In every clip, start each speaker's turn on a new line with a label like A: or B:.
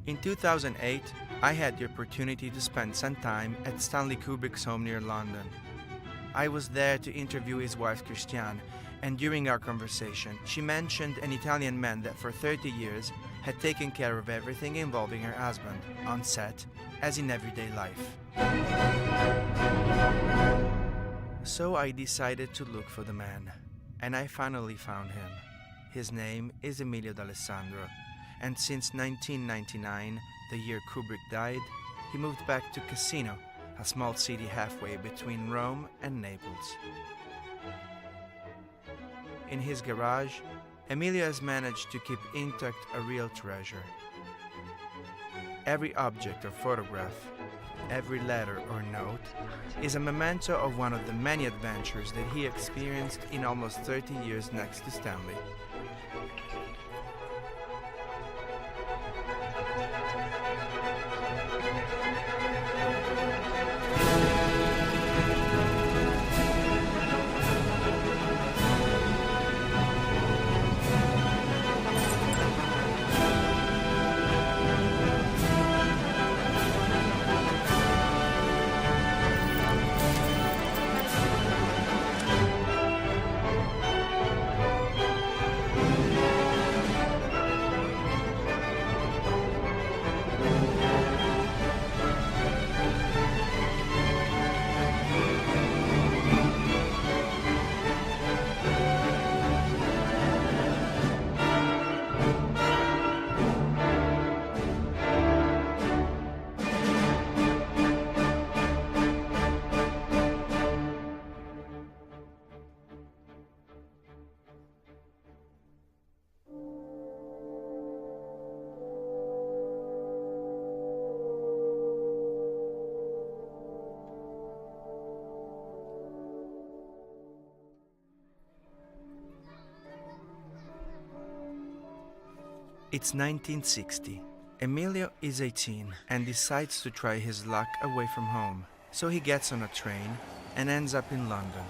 A: In 2008, I had the opportunity to spend some time at Stanley Kubrick's home near London. I was there to interview his wife Christiane, and during our conversation, she mentioned an Italian man that for 30 years had taken care of everything involving her husband, on set, as in everyday life. So I decided to look for the man, and I finally found him. His name is Emilio D'Alessandro, and since 1999, the year Kubrick died, he moved back to Cassino, a small city halfway between Rome and Naples. In his garage, Emilio has managed to keep intact a real treasure. Every object or photograph, every letter or note, is a memento of one of the many adventures that he experienced in almost 30 years next to Stanley. It's 1960. Emilio is 18 and decides to try his luck away from home. So he gets on a train and ends up in London.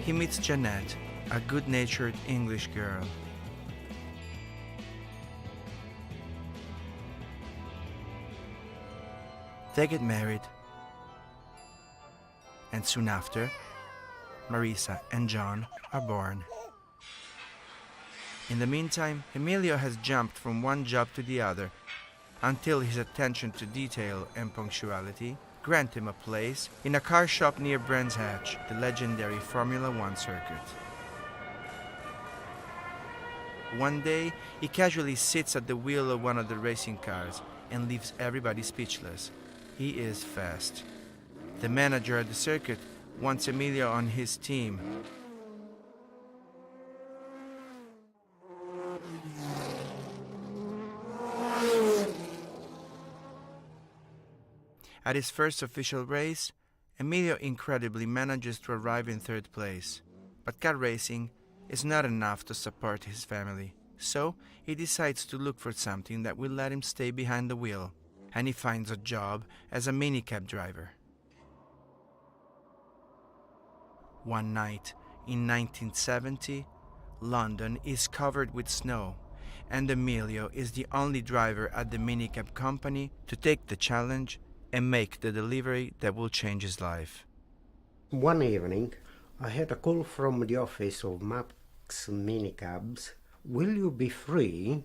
A: He meets Jeanette, a good-natured English girl. They get married, and soon after, Marisa and John are born. In the meantime, Emilio has jumped from one job to the other until his attention to detail and punctuality grant him a place in a car shop near Brands Hatch, the legendary Formula One circuit. One day, he casually sits at the wheel of one of the racing cars and leaves everybody speechless. He is fast. The manager at the circuit wants Emilio on his team. At his first official race, Emilio incredibly manages to arrive in third place. But car racing is not enough to support his family, so he decides to look for something that will let him stay behind the wheel, and he finds a job as a minicab driver. One night in 1970, London is covered with snow, and Emilio is the only driver at the minicab company to take the challenge and make the delivery that will change his life.
B: One evening, I had a call from the office of Max Minicabs. Will you be free,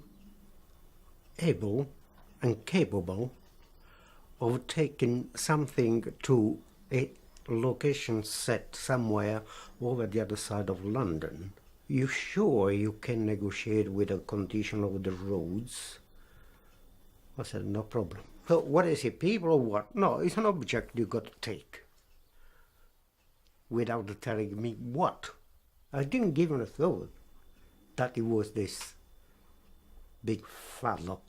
B: able and capable of taking something to a location set somewhere over the other side of London? You sure you can negotiate with the condition of the roads? I said, no problem. So what is it, people or what? No, it's an object you got to take. Without telling me what. I didn't give him a thought that it was this big fellow.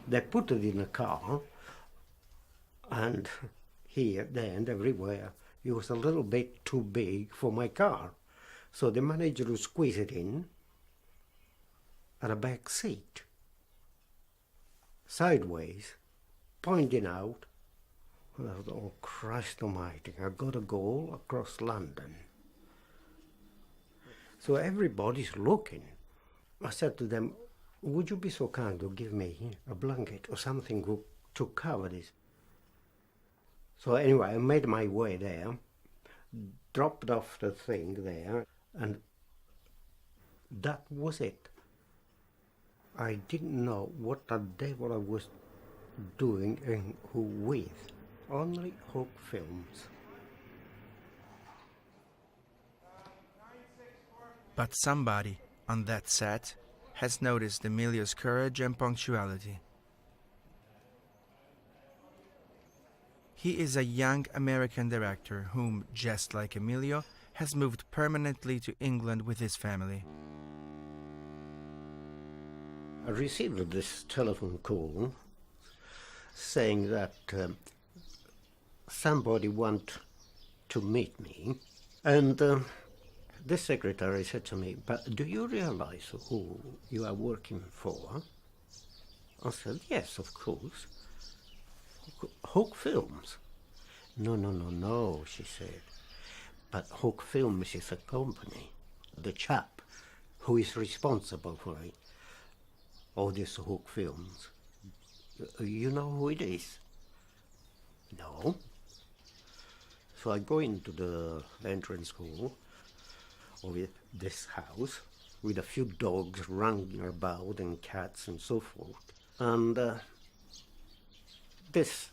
B: They put it in a car, and here, there, and everywhere, it was a little bit too big for my car. So they managed to squeeze it in at a back seat, sideways, pointing out, I thought, oh, Christ almighty, I've got to go all across London. So everybody's looking. I said to them, would you be so kind to give me a blanket or something to cover this? So anyway, I made my way there, dropped off the thing there, and that was it. I didn't know what the devil I was doing and who with. Only Hook Films.
A: But somebody on that set has noticed Emilio's courage and punctuality. He is a young American director whom, just like Emilio, has moved permanently to England with his family.
B: I received this telephone call saying that somebody want to meet me, and the secretary said to me, but do you realize who you are working for? I said, yes, of course. Hook Films. No, she said. But Hook Films is a company. The chap who is responsible for it, all these Hook Films, you know who it is? No. So I go into the entrance hall of this house with a few dogs running about and cats and so forth. And this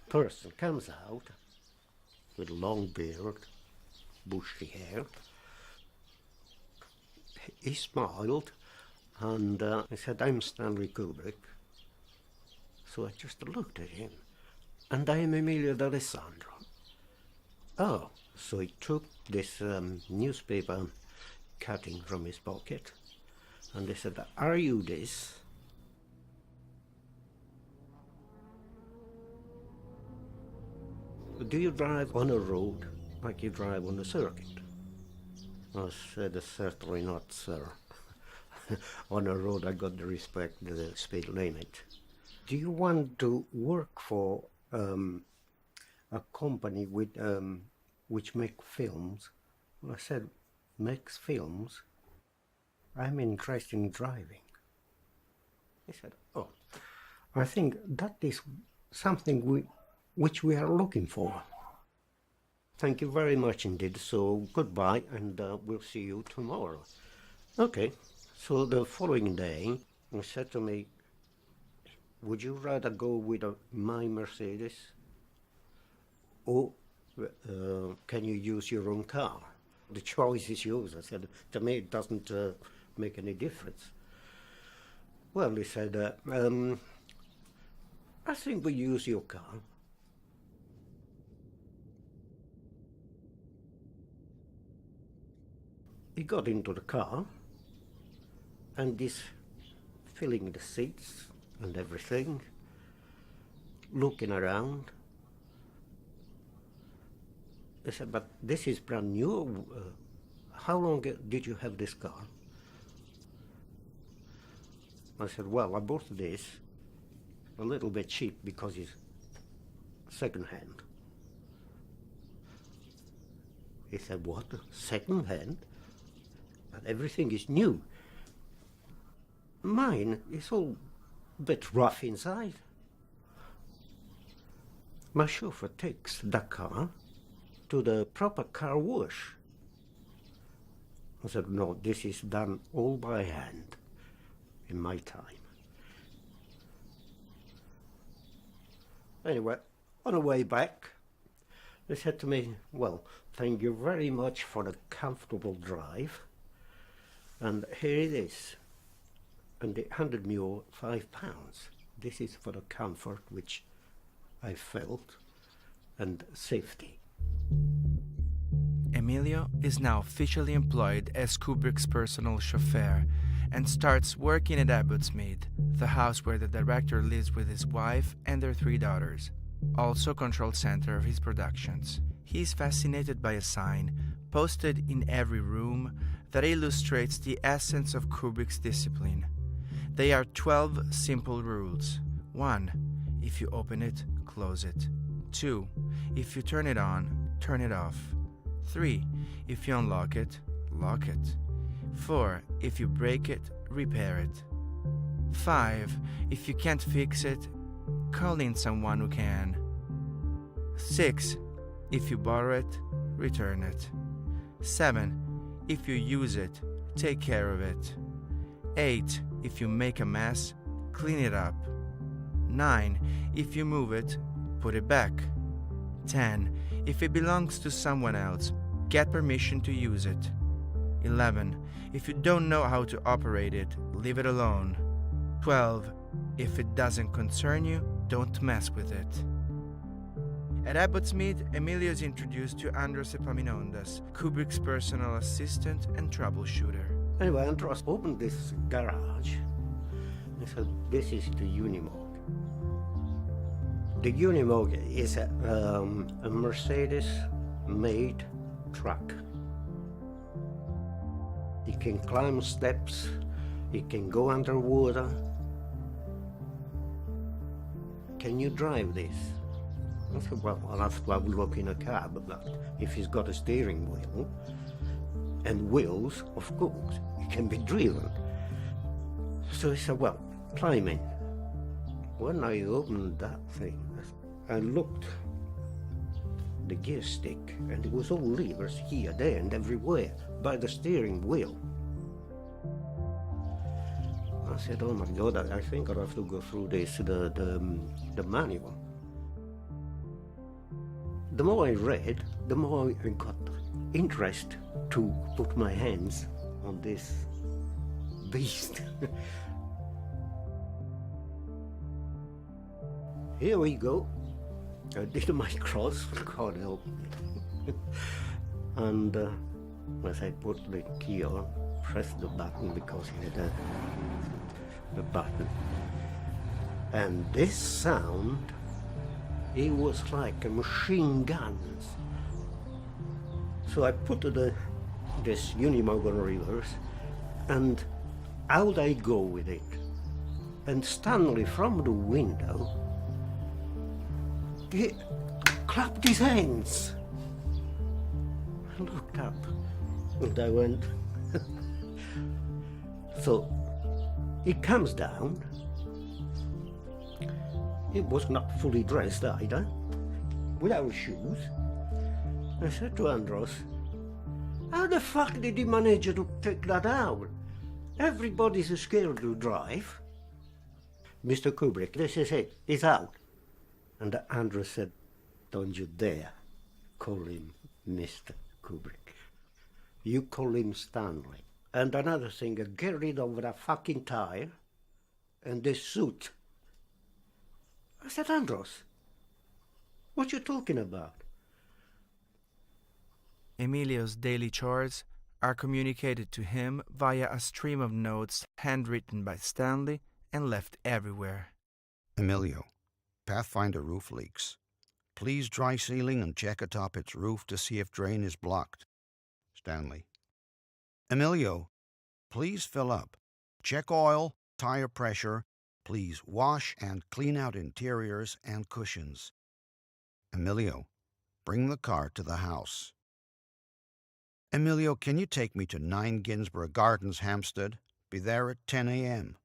B: person comes out with long beard, bushy hair. He smiled and he said, I'm Stanley Kubrick. So I just looked at him. And I am Emilio D'Alessandro. Oh, so he took this newspaper cutting from his pocket, and they said, are you this? Do you drive on a road like you drive on a circuit? I said, certainly not, sir. On a road I got to respect the speed limit. Do you want to work for a company with which make films? I said, makes films? I'm interested in driving. He said, oh, I think that is something which we are looking for. Thank you very much indeed. So goodbye, and we'll see you tomorrow. Okay. So the following day, he said to me, would you rather go with my Mercedes, or can you use your own car? The choice is yours. I said, to me it doesn't make any difference. Well, he said, I think we use your car. He got into the car and is filling the seats and everything, looking around. I said, but this is brand new. How long did you have this car? I said, well, I bought this a little bit cheap because it's second-hand. He said, what, second-hand? But everything is new. Mine is all a bit rough inside. My chauffeur takes the car to the proper car wash. I said, no, this is done all by hand in my time. Anyway, on the way back, they said to me, well, thank you very much for the comfortable drive, and here it is. And they handed me over £5. This is for the comfort which I felt and safety.
A: Emilio is now officially employed as Kubrick's personal chauffeur and starts working at Abbotsmead, the house where the director lives with his wife and their 3 daughters, also control center of his productions. He is fascinated by a sign posted in every room that illustrates the essence of Kubrick's discipline. They are 12 simple rules. 1. If you open it, close it. 2. If you turn it on, turn it off. 3. If you unlock it, lock it. 4. If you break it, repair it. 5. If you can't fix it, call in someone who can. 6. If you borrow it, return it. 7. If you use it, take care of it. 8. If you make a mess, clean it up. 9. If you move it, put it back. 10. If it belongs to someone else, get permission to use it. 11. If you don't know how to operate it, leave it alone. 12. If it doesn't concern you, don't mess with it. At Abbotsmead, Emilio is introduced to Andros Epaminondas, Kubrick's personal assistant and troubleshooter.
B: Anyway, Andros opened this garage and said, this is the Unimog. The Unimog is a Mercedes-made truck. It can climb steps, it can go underwater. Can you drive this? I said, well, I'll have to have a look in a cab, but if it's got a steering wheel and wheels, of course, it can be driven. So he said, well, climb in. When I opened that thing, I looked the gear stick, and it was all levers here, there, and everywhere by the steering wheel. I said, oh my God, I think I'll have to go through this, the manual. The more I read, the more I got interest to put my hands on this beast. Here we go. I did my cross, God help me. And as I put the key on, pressed the button because it had the button. And this sound, it was like a machine guns. So I put this Unimog on reverse, and out I go with it. And Stanley from the window, he clapped his hands. I looked up and I went. So he comes down. He was not fully dressed either, without shoes. I said to Andros, how the fuck did he manage to take that out? Everybody's scared to drive. Mr. Kubrick, this is it, he's out. And Andros said, don't you dare call him Mr. Kubrick. You call him Stanley. And another thing, get rid of that fucking tire and this suit. I said, Andros, what you talking about?
A: Emilio's daily chores are communicated to him via a stream of notes handwritten by Stanley and left everywhere.
C: Emilio, Pathfinder roof leaks. Please dry ceiling and check atop its roof to see if drain is blocked. Stanley. Emilio, please fill up. Check oil, tire pressure. Please wash and clean out interiors and cushions. Emilio, bring the car to the house. Emilio, can you take me to 9 Ginsborough Gardens, Hampstead? Be there at 10 a.m.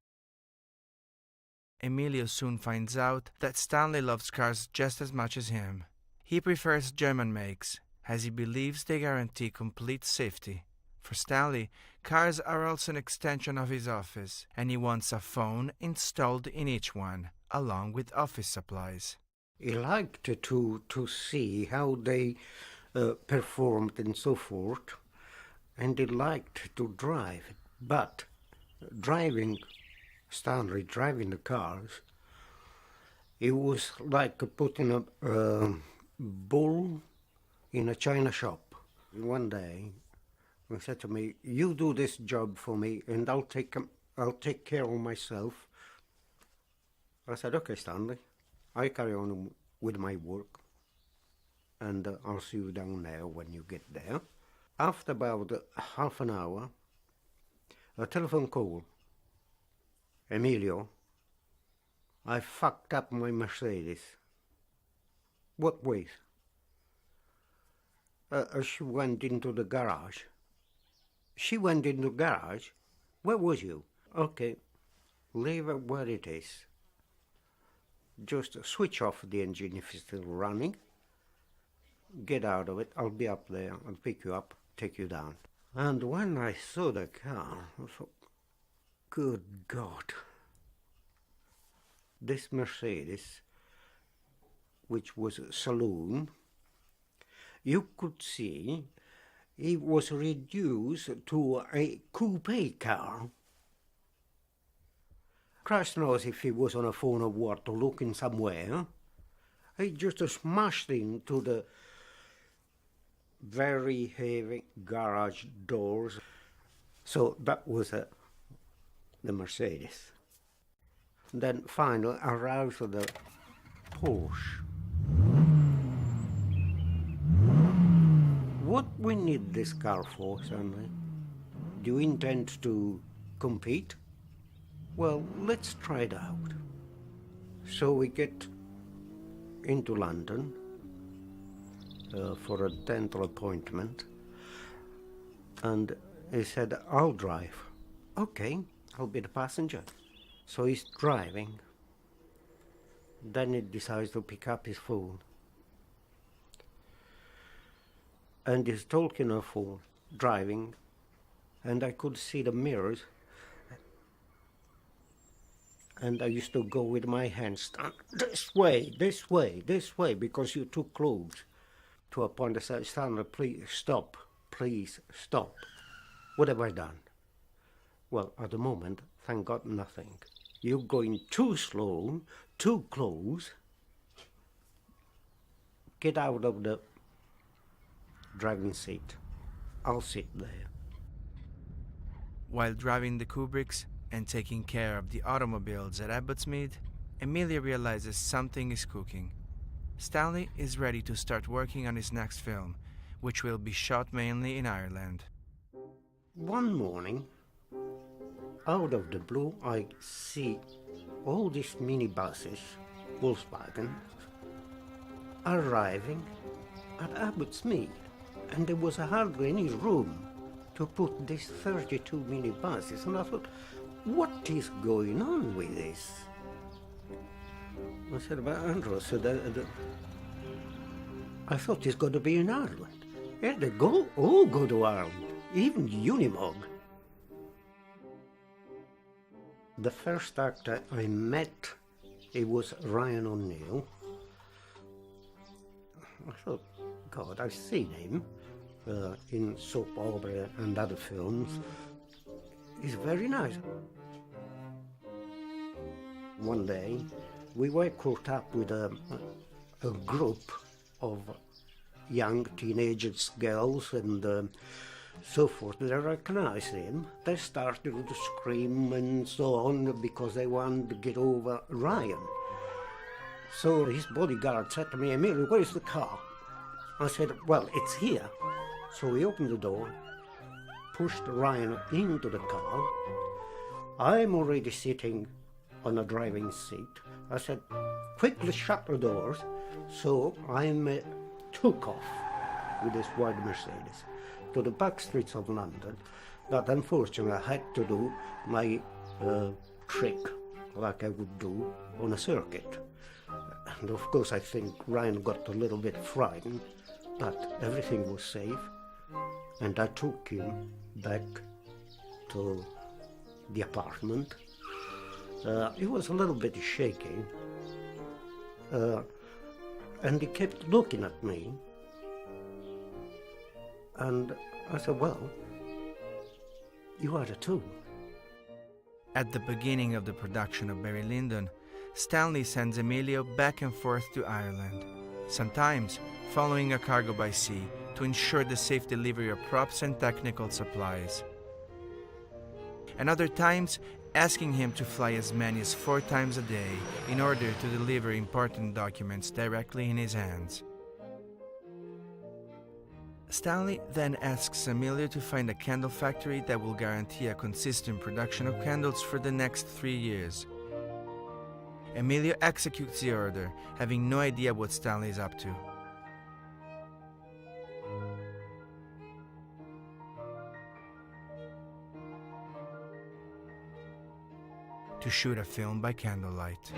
A: Emilio soon finds out that Stanley loves cars just as much as him. He prefers German makes, as he believes they guarantee complete safety. For Stanley, cars are also an extension of his office, and he wants a phone installed in each one, along with office supplies.
B: He liked to see how they performed and so forth, and he liked to drive. But Stanley driving the cars, it was like putting a bull in a china shop. One day, he said to me, you do this job for me and I'll take care of myself. I said, okay, Stanley, I carry on with my work and I'll see you down there when you get there. After about half an hour, a telephone call. Emilio, I fucked up my Mercedes. What with? She went into the garage. She went into the garage? Where was you? Okay, leave it where it is. Just switch off the engine if it's still running. Get out of it. I'll be up there. I'll pick you up, take you down. And when I saw the car, I thought, good God. This Mercedes, which was a saloon, you could see it was reduced to a coupe car. Christ knows if he was on a phone or what, or looking somewhere. He just smashed into the very heavy garage doors. So that was the Mercedes. Then finally arrived at the Porsche. What we need this car for, Stanley? Do you intend to compete? Well, let's try it out. So we get into London for a dental appointment, and he said, I'll drive. Okay, I'll be the passenger. So he's driving. Then he decides to pick up his phone. And he's talking on the phone, driving, and I could see the mirrors. And I used to go with my hands, this way, this way, this way, because you're too close. To a point I said, Stanley, please stop, please stop. What have I done? Well, at the moment, thank God, nothing. You're going too slow, too close. Get out of the driving seat. I'll sit there.
A: While driving the Kubricks and taking care of the automobiles at Abbotsmead, Emilia realizes something is cooking. Stanley is ready to start working on his next film, which will be shot mainly in Ireland.
B: One morning, out of the blue, I see all these minibuses, Volkswagen, arriving at Abbotsmead, and there was hardly any room to put these 32 minibuses, and I thought, what is going on with this? I said, but Andrew, I said, I thought it's going to be in Ireland. Yeah, they all go to Ireland, even Unimog. The first actor I met, it was Ryan O'Neill. I thought, God, I've seen him in soap opera and other films. He's very nice. One day, we were caught up with a group of young teenagers, girls, and so forth. They recognized him. They started to scream and so on because they wanted to get over Ryan. So his bodyguard said to me, Emilio, where is the car? I said, well, it's here. So he opened the door, pushed Ryan into the car. I'm already sitting on a driving seat. I said, quickly shut the doors. So I took off with this white Mercedes to the back streets of London. But unfortunately, I had to do my trick like I would do on a circuit. And of course, I think Ryan got a little bit frightened, but everything was safe. And I took him back to the apartment. He was a little bit shaking, and he kept looking at me. And I said, well, you are too.
A: At the beginning of the production of Barry Lyndon, Stanley sends Emilio back and forth to Ireland, sometimes following a cargo by sea to ensure the safe delivery of props and technical supplies, and other times asking him to fly as many as 4 times a day in order to deliver important documents directly in his hands. Stanley then asks Emilio to find a candle factory that will guarantee a consistent production of candles for the next 3 years. Emilio executes the order, having no idea what Stanley is up to. To shoot a film by candlelight.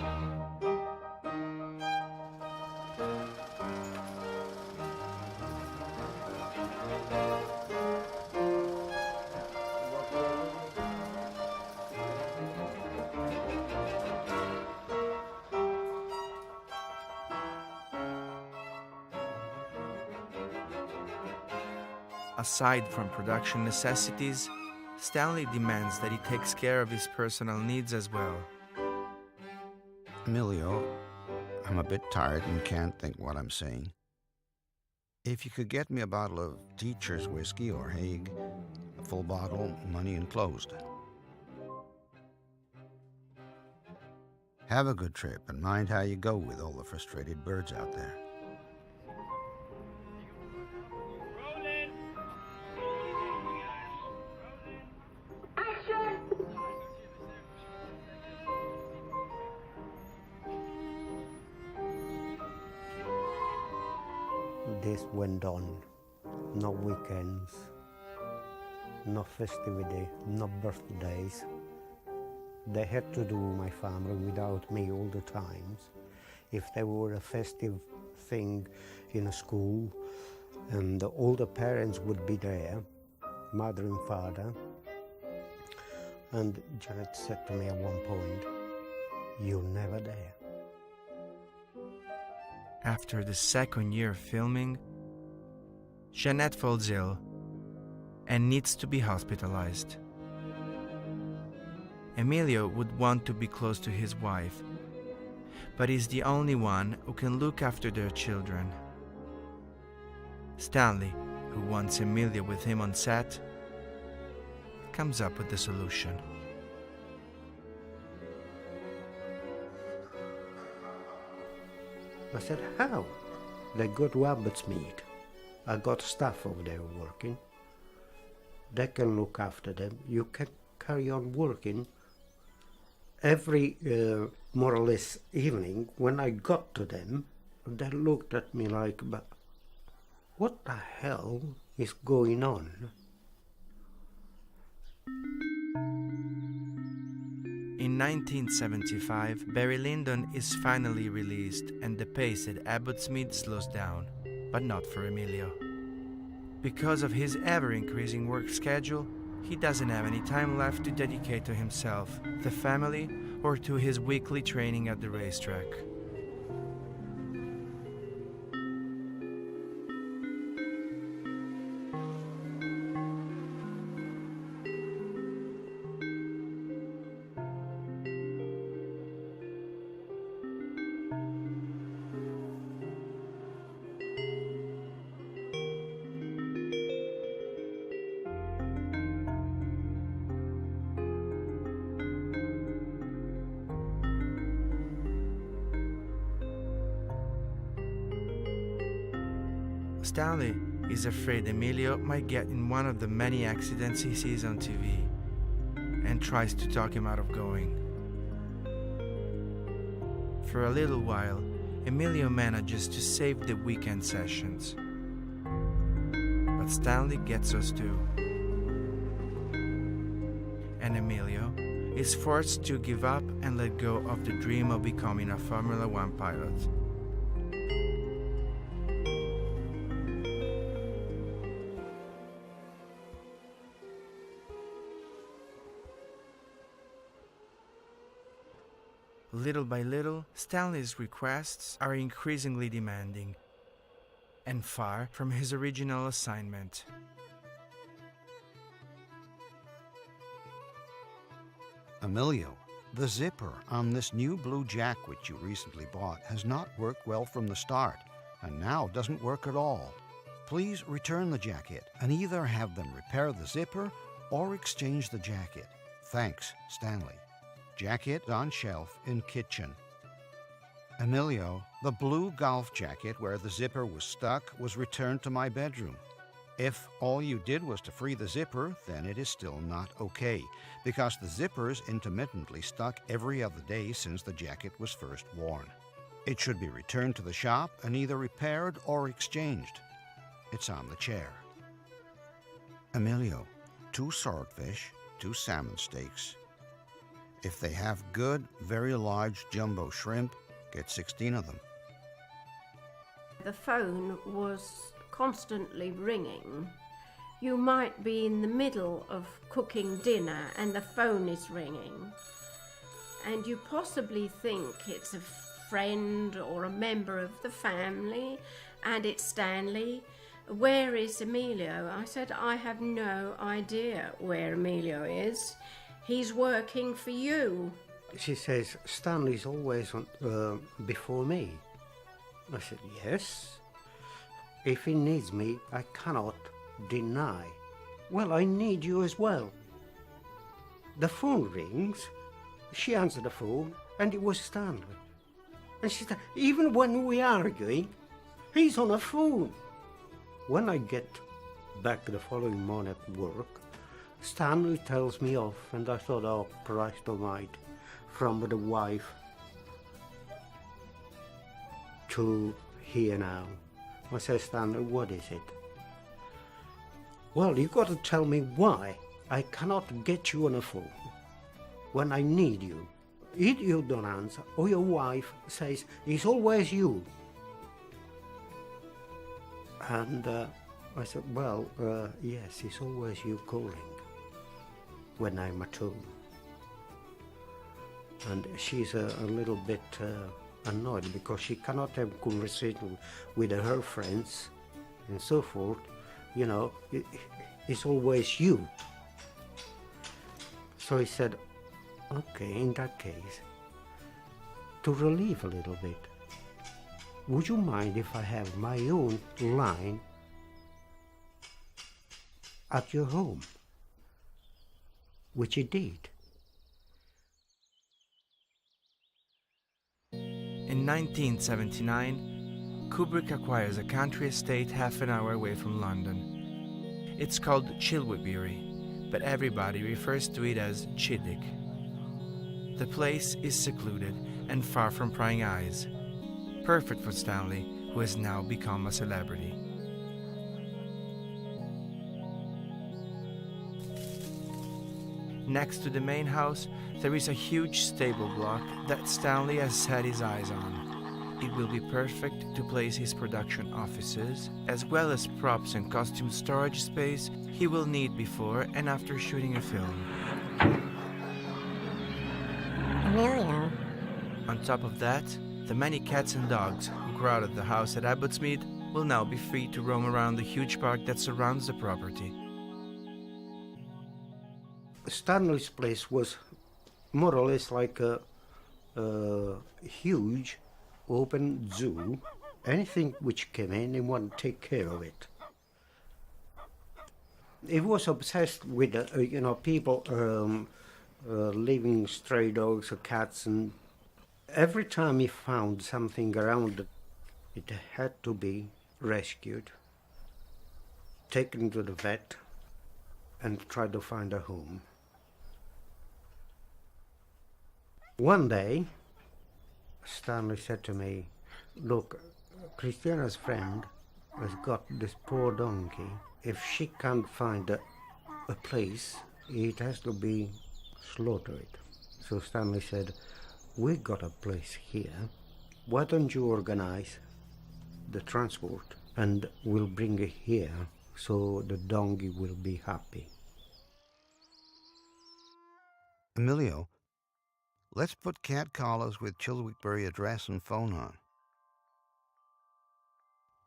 A: Aside from production necessities, Stanley demands that he takes care of his personal needs as well.
C: Emilio, I'm a bit tired and can't think what I'm saying. If you could get me a bottle of teacher's whiskey or Hague, a full bottle, money enclosed. Have a good trip and mind how you go with all the frustrated birds out there.
B: This went on. No weekends, no festivity, no birthdays. They had to do my family without me all the times. If there were a festive thing in a school and all the parents would be there, mother and father, and Janet said to me at one point, "You're never there."
A: After the second year of filming, Jeanette falls ill and needs to be hospitalized. Emilio would want to be close to his wife, but he's the only one who can look after their children. Stanley, who wants Emilio with him on set, comes up with the solution.
B: I said, "How?" "They go to Abbotsmead. I got staff over there working. They can look after them. You can carry on working." Every more or less evening, when I got to them, they looked at me like, "But what the hell is going on?"
A: In 1975, Barry Lyndon is finally released and the pace at Abbotsmead slows down, but not for Emilio. Because of his ever-increasing work schedule, he doesn't have any time left to dedicate to himself, the family, or to his weekly training at the racetrack. Stanley is afraid Emilio might get in one of the many accidents he sees on TV and tries to talk him out of going. For a little while, Emilio manages to save the weekend sessions. But Stanley gets us too. And Emilio is forced to give up and let go of the dream of becoming a Formula One pilot. Little by little, Stanley's requests are increasingly demanding and far from his original assignment.
C: Emilio, the zipper on this new blue jack which you recently bought has not worked well from the start, and now doesn't work at all. Please return the jacket and either have them repair the zipper or exchange the jacket. Thanks, Stanley. Jacket on shelf in kitchen. Emilio, the blue golf jacket where the zipper was stuck was returned to my bedroom. If all you did was to free the zipper, then it is still not okay, because the zipper's intermittently stuck every other day since the jacket was first worn. It should be returned to the shop and either repaired or exchanged. It's on the chair. Emilio, 2 swordfish, 2 salmon steaks. If they have good, very large jumbo shrimp, get 16 of them.
D: The phone was constantly ringing. You might be in the middle of cooking dinner and the phone is ringing, and you possibly think it's a friend or a member of the family, and it's Stanley. Where is Emilio? I said, I have no idea where Emilio is. He's working for you.
B: She says, Stanley's always before me. I said, yes. If he needs me, I cannot deny. Well, I need you as well. The phone rings. She answered the phone, and it was Stanley. And she said, even when we are arguing, he's on a phone. When I get back the following morning at work, Stanley tells me off, and I thought, oh, Christ almighty, from the wife to here now. I said, Stanley, what is it? Well, you got to tell me why I cannot get you on the phone when I need you. Either you don't answer, or your wife says, it's always you. And I said, well, yes, it's always you calling when I'm at home. And she's a little bit annoyed because she cannot have conversation with her friends and so forth. You know, it's always you. So he said, okay, in that case, to relieve a little bit, would you mind if I have my own line at your home? Which he did.
A: In 1979, Kubrick acquires a country estate half an hour away from London. It's called Chilwell, but everybody refers to it as Chiddick. The place is secluded and far from prying eyes, perfect for Stanley, who has now become a celebrity. Next to the main house, there is a huge stable block that Stanley has had his eyes on. It will be perfect to place his production offices, as well as props and costume storage space he will need before and after shooting a film.
E: Emilio.
A: On top of that, the many cats and dogs who crowded the house at Abbotsmead will now be free to roam around the huge park that surrounds the property.
B: Stanley's place was more or less like a huge open zoo. Anything which came in, he wanted to take care of it. He was obsessed with people leaving stray dogs or cats, and every time he found something around it had to be rescued, taken to the vet, and tried to find a home. One day, Stanley said to me, look, Christiana's friend has got this poor donkey. If she can't find a place, it has to be slaughtered. So Stanley said, we got a place here. Why don't you organize the transport and we'll bring it here so the donkey will be happy.
C: Emilio, let's put cat collars with Chilwickbury address and phone on.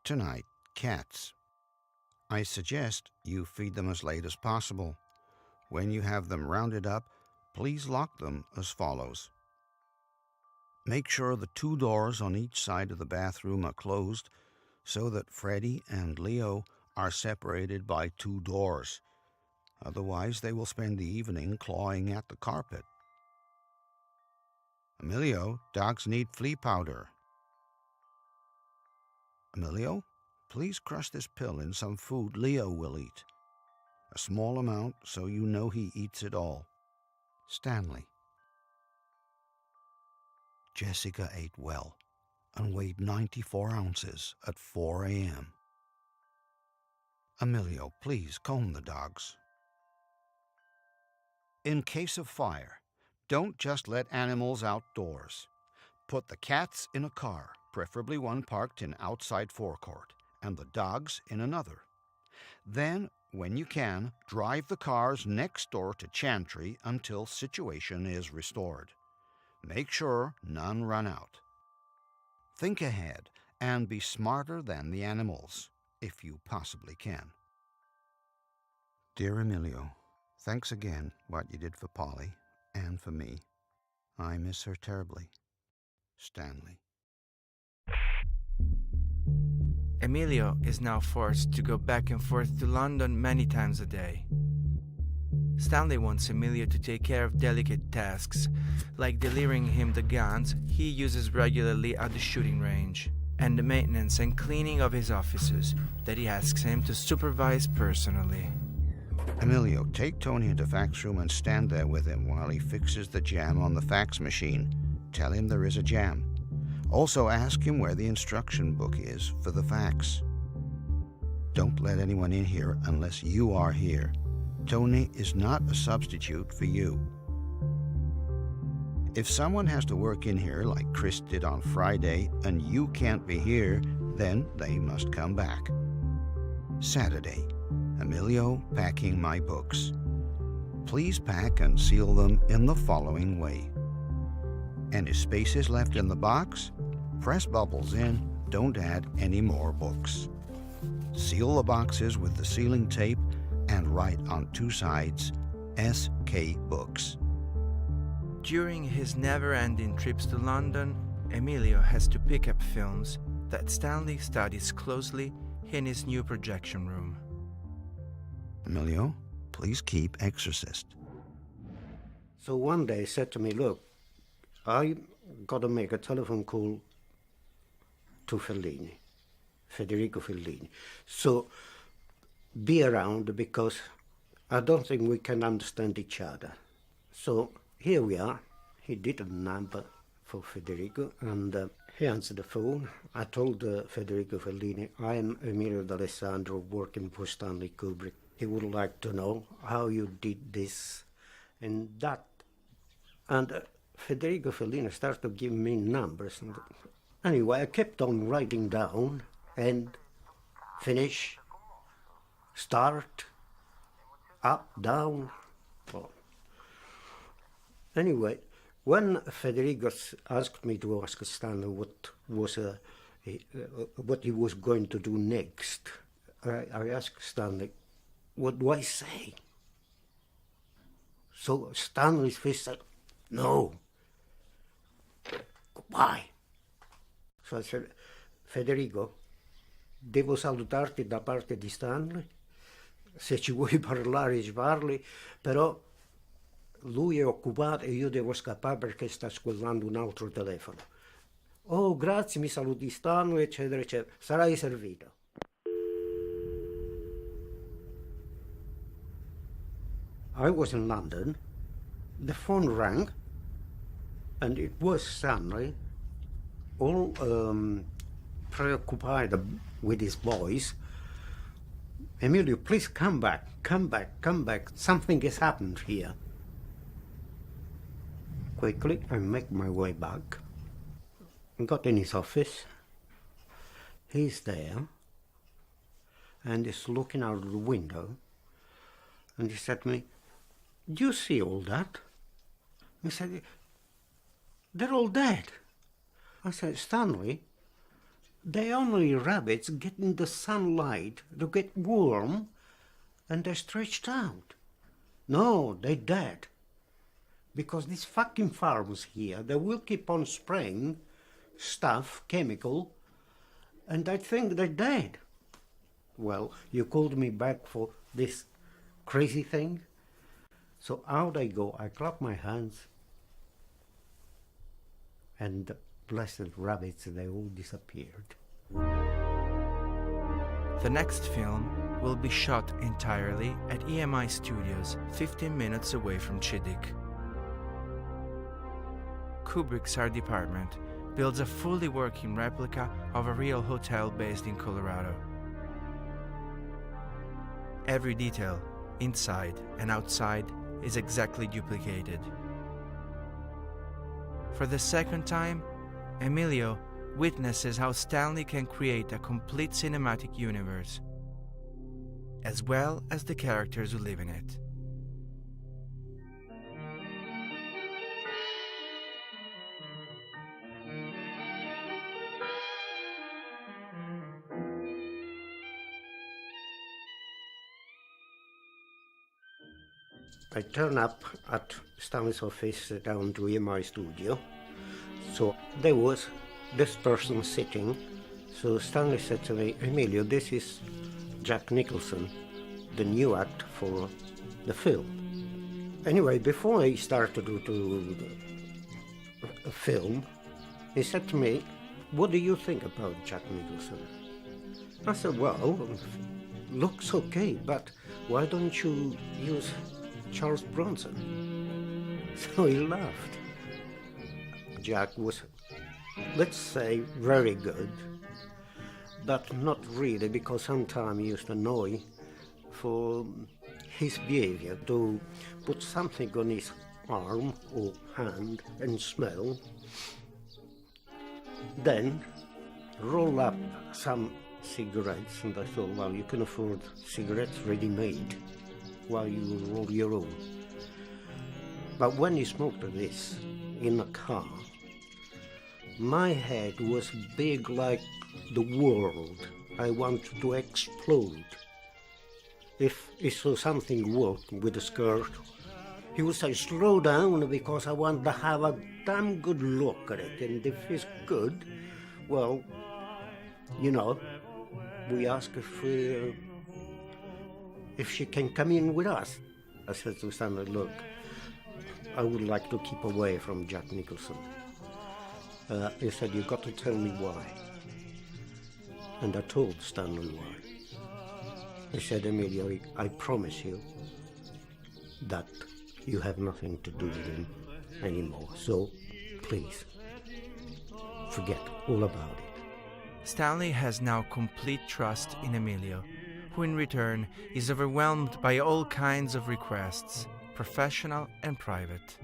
C: Tonight, cats. I suggest you feed them as late as possible. When you have them rounded up, please lock them as follows. Make sure the 2 doors on each side of the bathroom are closed so that Freddie and Leo are separated by 2 doors. Otherwise, they will spend the evening clawing at the carpet. Emilio, dogs need flea powder. Emilio, please crush this pill in some food Leo will eat. A small amount so you know he eats it all. Stanley. Jessica ate well and weighed 94 ounces at 4 a.m. Emilio, please comb the dogs. In case of fire, don't just let animals outdoors. Put the cats in a car, preferably one parked in outside forecourt, and the dogs in another. Then, when you can, drive the cars next door to Chantry until situation is restored. Make sure none run out. Think ahead and be smarter than the animals, if you possibly can. Dear Emilio, thanks again what you did for Polly and for me. I miss her terribly. Stanley.
A: Emilio is now forced to go back and forth to London many times a day. Stanley wants Emilio to take care of delicate tasks, like delivering him the guns he uses regularly at the shooting range, and the maintenance and cleaning of his offices that he asks him to supervise personally.
C: Emilio, take Tony into fax room and stand there with him while he fixes the jam on the fax machine. Tell him there is a jam. Also ask him where the instruction book is for the fax. Don't let anyone in here unless you are here. Tony is not a substitute for you. If someone has to work in here like Chris did on Friday and you can't be here, then they must come back. Saturday, Emilio packing my books. Please pack and seal them in the following way. Any spaces left in the box, press bubbles in, don't add any more books. Seal the boxes with the sealing tape and write on two sides, SK Books.
A: During his never-ending trips to London, Emilio has to pick up films that Stanley studies closely in his new projection room.
C: Emilio, please keep Exorcist.
B: So one day he said to me, look, I got to make a telephone call to Fellini, Federico Fellini. So be around because I don't think we can understand each other. So here we are. He did a number for Federico and he answered the phone. I told Federico Fellini, I am Emilio D'Alessandro working for Stanley Kubrick. He would like to know how you did this and that. And Federico Fellini started to give me numbers. And anyway, I kept on writing down and finish, start, up, down. Well, anyway, when Federico asked me to ask Stanley what he was going to do next, I asked Stanley, what do I say? So Stanley's face said, no. Why? So I said, Federico, devo salutarti da parte di Stanley? Se ci vuoi parlare ci parli, però lui è occupato e io devo scappare perché sta squillando un altro telefono. Oh, grazie, mi saluti Stanley, eccetera, eccetera. Sarai servito. I was in London. The phone rang, and it was Stanley, all preoccupied with his boys. Emilio, please come back, come back, come back. Something has happened here. Quickly, I make my way back. Got in his office. He's there, and he's looking out of the window. And he said to me, do you see all that? He said, they're all dead. I said, Stanley, they're only rabbits getting the sunlight to get warm, and they're stretched out. No, they're dead. Because these fucking farms here, they will keep on spraying stuff, chemical, and I think they're dead. Well, you called me back for this crazy thing. So out I go, I clap my hands, and the blessed rabbits, they all disappeared.
A: The next film will be shot entirely at EMI Studios, 15 minutes away from Chittik. Kubrick's art department builds a fully working replica of a real hotel based in Colorado. Every detail, inside and outside, is exactly duplicated. For the second time, Emilio witnesses how Stanley can create a complete cinematic universe, as well as the characters who live in it.
B: I turn up at Stanley's office down to EMI studio. So there was this person sitting. So Stanley said to me, Emilio, this is Jack Nicholson, the new act for the film. Anyway, before I started to do the film, he said to me, what do you think about Jack Nicholson? I said, well, looks okay, but why don't you use Charles Bronson? So he laughed. Jack was, let's say, very good, but not really, because sometimes he used to annoy for his behavior, to put something on his arm or hand and smell, then roll up some cigarettes, and I thought, well, you can afford cigarettes ready-made while you roll your own. But when you smoked this in a car, my head was big like the world. I wanted to explode. If he saw something work with the skirt, he would say, slow down, because I want to have a damn good look at it. And if it's good, well, you know, we ask if she can come in with us. I said to Stanley, look, I would like to keep away from Jack Nicholson. He said, you've got to tell me why. And I told Stanley why. He said, Emilio, I promise you that you have nothing to do with him anymore. So, please, forget all about it.
A: Stanley has now complete trust in Emilio, who in return is overwhelmed by all kinds of requests, professional and private.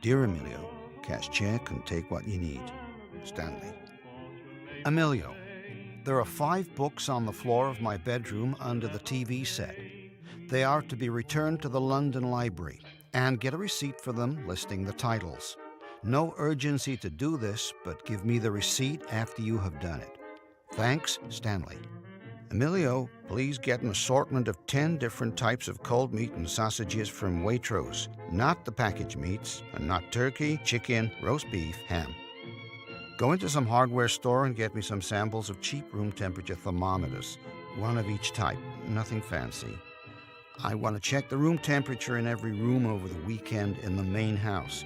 C: Dear Emilio, cash check and take what you need. Stanley. Emilio, there are 5 books on the floor of my bedroom under the TV set. They are to be returned to the London Library, and get a receipt for them listing the titles. No urgency to do this, but give me the receipt after you have done it. Thanks, Stanley. Emilio, please get an assortment of 10 different types of cold meat and sausages from Waitrose, not the packaged meats, and not turkey, chicken, roast beef, ham. Go into some hardware store and get me some samples of cheap room temperature thermometers, 1 of each type, nothing fancy. I want to check the room temperature in every room over the weekend in the main house.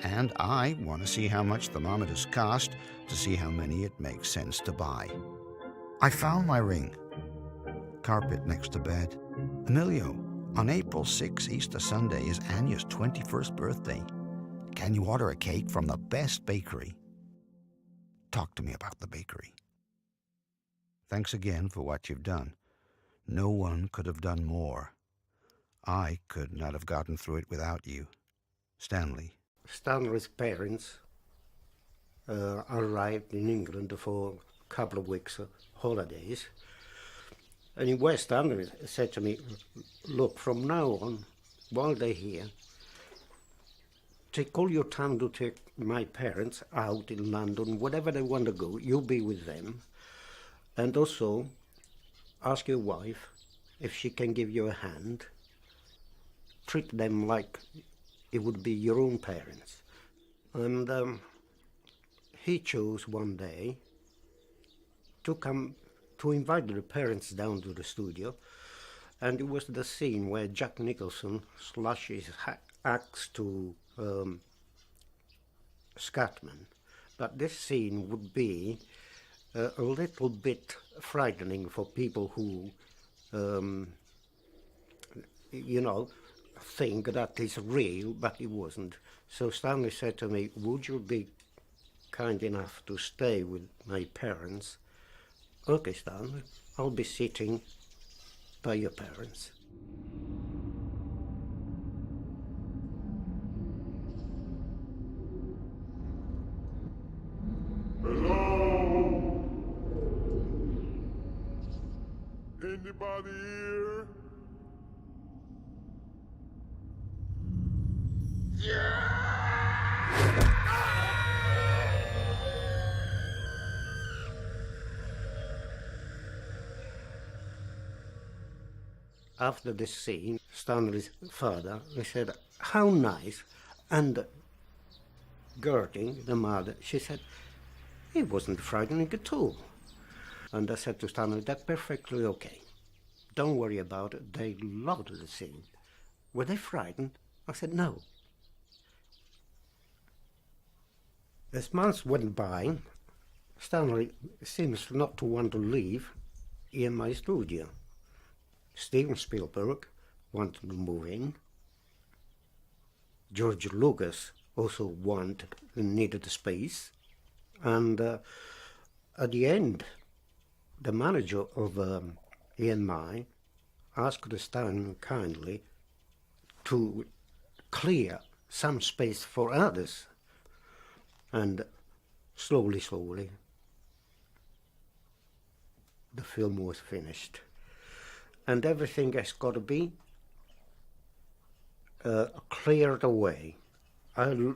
C: And I want to see how much thermometers cost to see how many it makes sense to buy. I found my ring. Carpet next to bed. Emilio, on April 6, Easter Sunday, is Anya's 21st birthday. Can you order a cake from the best bakery? Talk to me about the bakery. Thanks again for what you've done. No one could have done more. I could not have gotten through it without you. Stanley.
B: Stanley's parents arrived in England for a couple of weeks holidays. And in West Stanley said to me, look, from now on, while they're here, take all your time to take my parents out in London, wherever they want to go, you'll be with them. And also, ask your wife if she can give you a hand. Treat them like it would be your own parents. And he chose one day to invite the parents down to the studio, and it was the scene where Jack Nicholson slashes axe to Scatman. But this scene would be a little bit frightening for people who, you know, think that is real, but it wasn't. So Stanley said to me, would you be kind enough to stay with my parents? Okay, Stanley, I'll be sitting by your parents.
F: Hello? Anybody here?
B: After this scene, Stanley's father, he said, how nice. And Gertie, the mother, she said, it wasn't frightening at all. And I said to Stanley, that's perfectly okay. Don't worry about it. They loved the scene. Were they frightened? I said, no. As months went by, Stanley seems not to want to leave in my studio. Steven Spielberg wanted to move in. George Lucas also needed a space. And at the end, the manager of EMI asked Stan kindly to clear some space for others. And slowly, the film was finished. And everything has got to be cleared away. I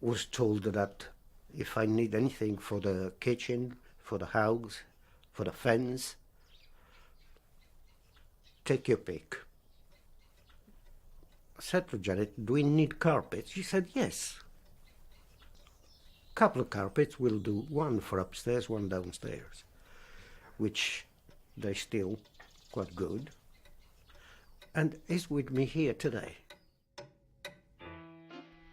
B: was told that if I need anything for the kitchen, for the house, for the fence, take your pick. I said to Janet, do we need carpets? She said, yes. Couple of carpets will do, one for upstairs, one downstairs, which they still quite good, and is with me here today.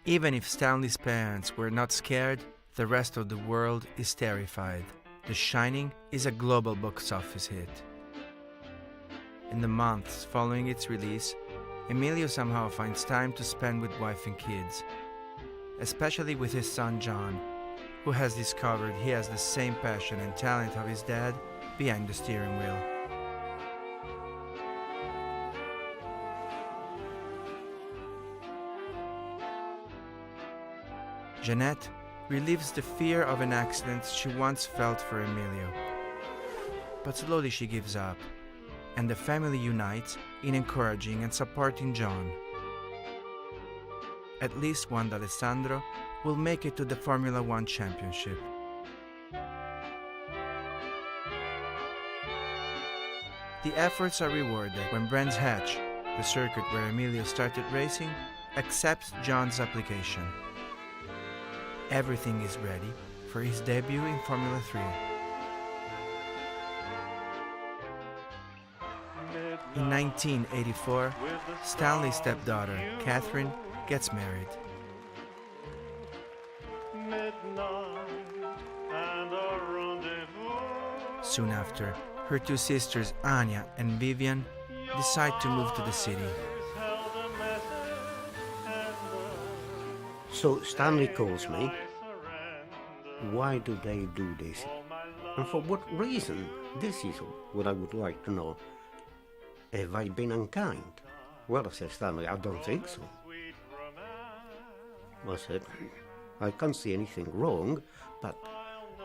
A: Even if Stanley's parents were not scared, the rest of the world is terrified. The Shining is a global box office hit. In the months following its release, Emilio somehow finds time to spend with wife and kids, especially with his son John, who has discovered he has the same passion and talent of his dad behind the steering wheel. Jeanette relieves the fear of an accident she once felt for Emilio. But slowly she gives up, and the family unites in encouraging and supporting John. At least one Alessandro will make it to the Formula One Championship. The efforts are rewarded when Brands Hatch, the circuit where Emilio started racing, accepts John's application. Everything is ready for his debut in Formula 3. In 1984, Stanley's stepdaughter, Catherine, gets married. Soon after, her two sisters, Anya and Vivian, decide to move to the city.
B: So Stanley calls me. Why do they do this? And for what reason? This is what I would like to know. Have I been unkind? Well, I said, Stanley, I don't think so. I said, I can't see anything wrong, but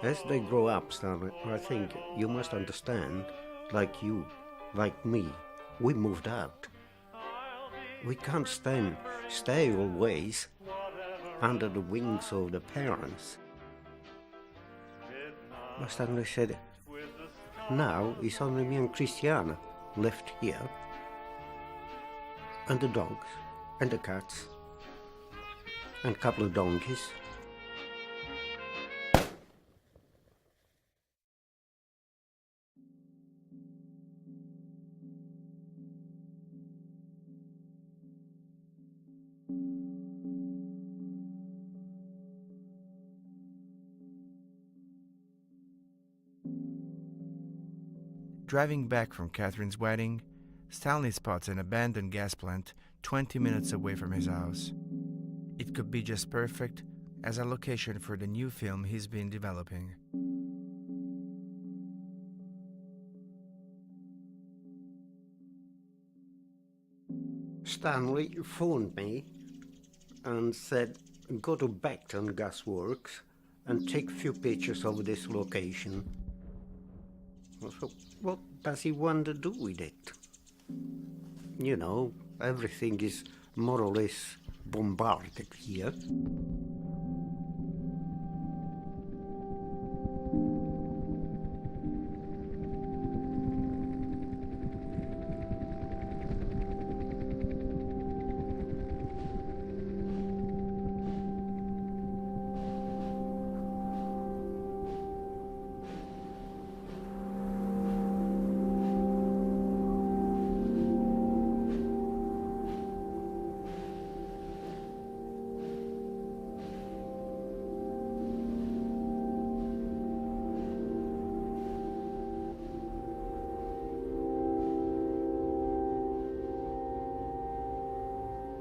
B: as they grow up, Stanley, I think you must understand, like you, like me, we moved out. We can't stay always under the wings of the parents. But Stanley said, now it's only me and Christiana left here, and the dogs, and the cats, and a couple of donkeys.
A: Driving back from Catherine's wedding, Stanley spots an abandoned gas plant 20 minutes away from his house. It could be just perfect as a location for the new film he's been developing.
B: Stanley phoned me and said, go to Beckton Gasworks and take few pictures of this location. So what does he want to do with it? You know, everything is more or less bombarded here.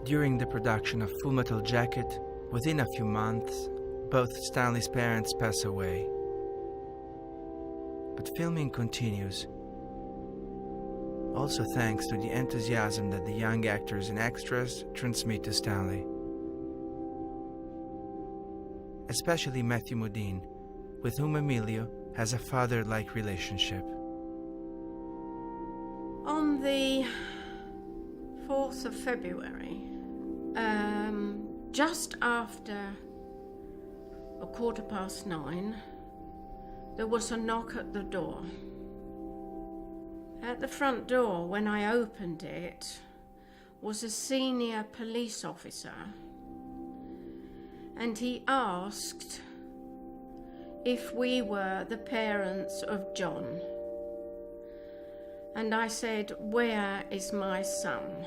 A: During the production of Full Metal Jacket, within a few months, both Stanley's parents pass away. But filming continues, also thanks to the enthusiasm that the young actors and extras transmit to Stanley. Especially Matthew Modine, with whom Emilio has a father-like relationship.
D: On the 4th of February, just after 9:15, there was a knock at the door. At the front door, when I opened it, was a senior police officer, and he asked if we were the parents of John. And I said, where is my son?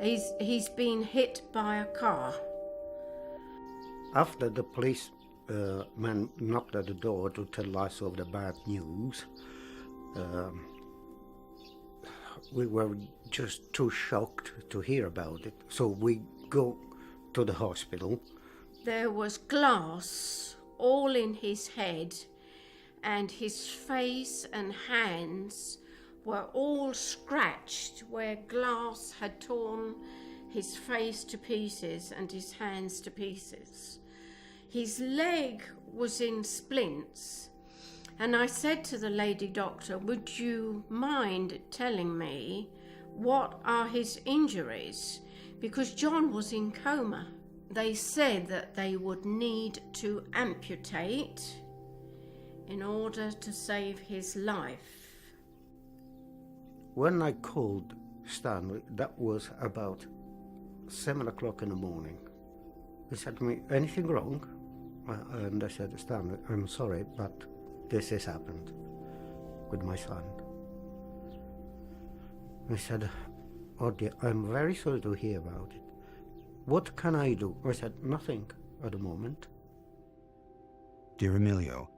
D: He's been hit by a car.
B: After the police man knocked at the door to tell us of the bad news, we were just too shocked to hear about it. So we go to the hospital.
D: There was glass all in his head, and his face and hands were all scratched where glass had torn his face to pieces and his hands to pieces. His leg was in splints, and I said to the lady doctor, would you mind telling me what are his injuries? Because John was in coma. They said that they would need to amputate in order to save his life.
B: When I called Stanley, that was about 7 o'clock in the morning. He said to me, anything wrong? And I said, Stanley, I'm sorry, but this has happened with my son. He said, oh dear, I'm very sorry to hear about it. What can I do? I said, nothing at the moment.
C: Dear Emilio,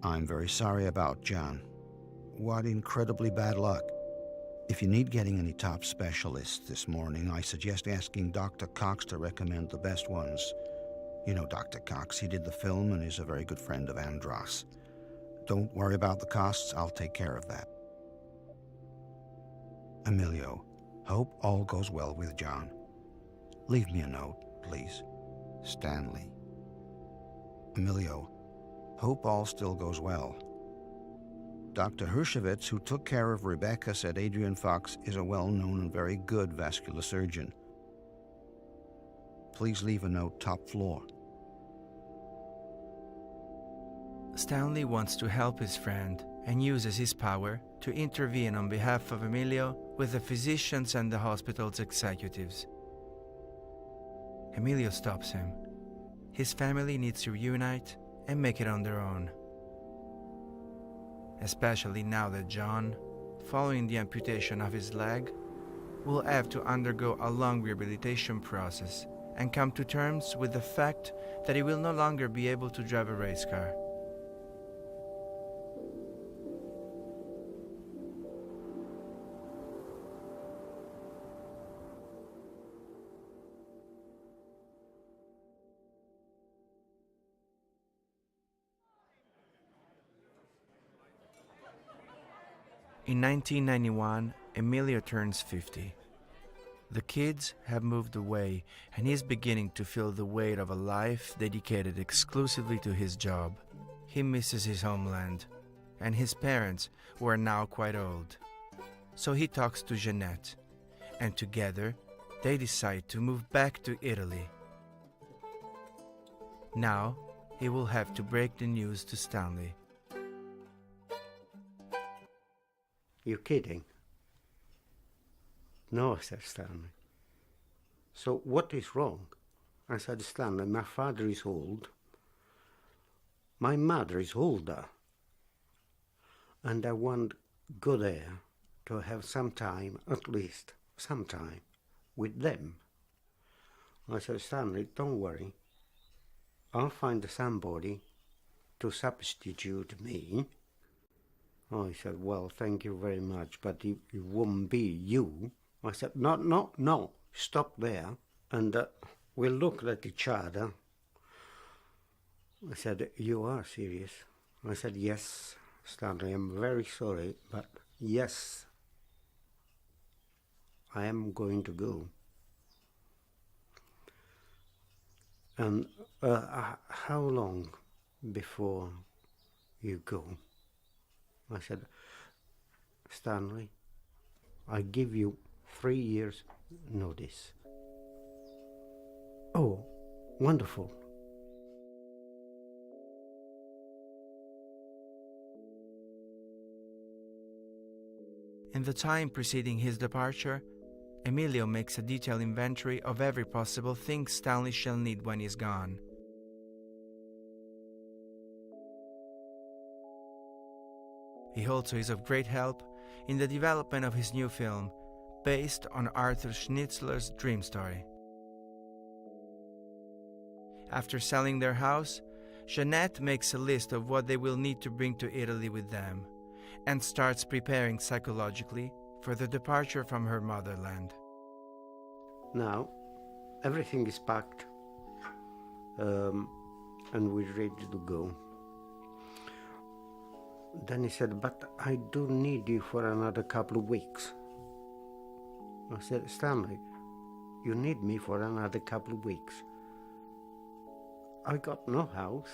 C: I'm very sorry about John. What incredibly bad luck. If you need getting any top specialists this morning, I suggest asking Dr. Cox to recommend the best ones. You know Dr. Cox, he did the film and is a very good friend of Andros. Don't worry about the costs, I'll take care of that. Emilio, hope all goes well with John. Leave me a note, please. Stanley. Emilio, hope all still goes well. Dr. Hershevitz, who took care of Rebecca, said Adrian Fox is a well-known and very good vascular surgeon. Please leave a note top floor.
A: Stanley wants to help his friend and uses his power to intervene on behalf of Emilio with the physicians and the hospital's executives. Emilio stops him. His family needs to reunite and make it on their own. Especially now that John, following the amputation of his leg, will have to undergo a long rehabilitation process and come to terms with the fact that he will no longer be able to drive a race car. In 1991, Emilio turns 50. The kids have moved away, and he's beginning to feel the weight of a life dedicated exclusively to his job. He misses his homeland, and his parents, who are now quite old. So he talks to Jeanette, and together they decide to move back to Italy. Now he will have to break the news to Stanley.
B: You kidding? No, said Stanley. So what is wrong? I said, Stanley, my father is old. My mother is older. And I want go there to have some time, at least some time, with them. I said, Stanley, don't worry. I'll find somebody to substitute me. Oh, he said, well, thank you very much, but it won't be you. I said, no, stop there. And we looked at each other. I said, you are serious? I said, yes, Stanley, I'm very sorry, but yes, I am going to go. And how long before you go? I said, Stanley, I give you 3 years notice. Oh, wonderful.
A: In the time preceding his departure, Emilio makes a detailed inventory of every possible thing Stanley shall need when he's gone. He also is of great help in the development of his new film, based on Arthur Schnitzler's dream story. After selling their house, Jeanette makes a list of what they will need to bring to Italy with them, and starts preparing psychologically for the departure from her motherland.
B: Now, everything is packed, and we're ready to go. Then he said, but I do need you for another couple of weeks. I said, Stanley, you need me for another couple of weeks. I got no house.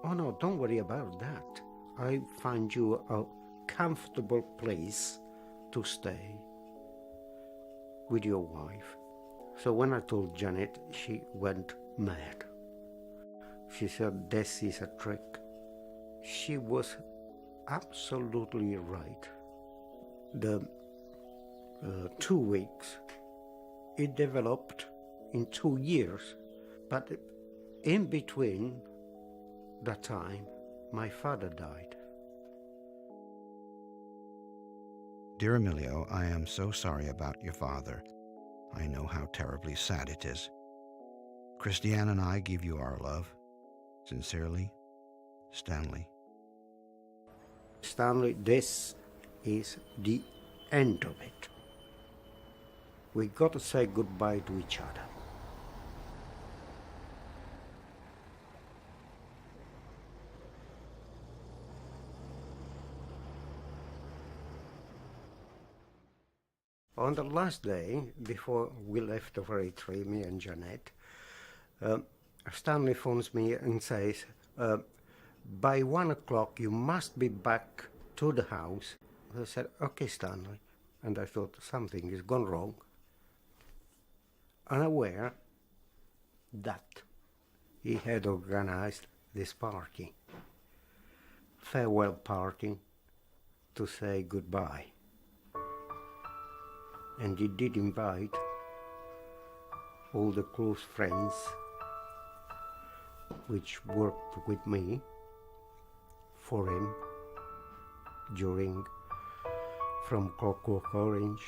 B: Oh no, don't worry about that. I find you a comfortable place to stay with your wife. So when I told Janet, she went mad. She said, this is a trick. She was absolutely right. The 2 weeks, it developed in 2 years, but in between that time, my father died.
C: Dear Emilio, I am so sorry about your father. I know how terribly sad it is. Christiane and I give you our love. Sincerely, Stanley.
B: Stanley, this is the end of it. We got to say goodbye to each other. On the last day, before we left for Italy, me and Jeanette, Stanley phones me and says, by 1 o'clock you must be back to the house. I said, okay, Stanley. And I thought something has gone wrong. Unaware that he had organized this party, farewell party, to say goodbye. And he did invite all the close friends which worked with me for him during from Clockwork Orange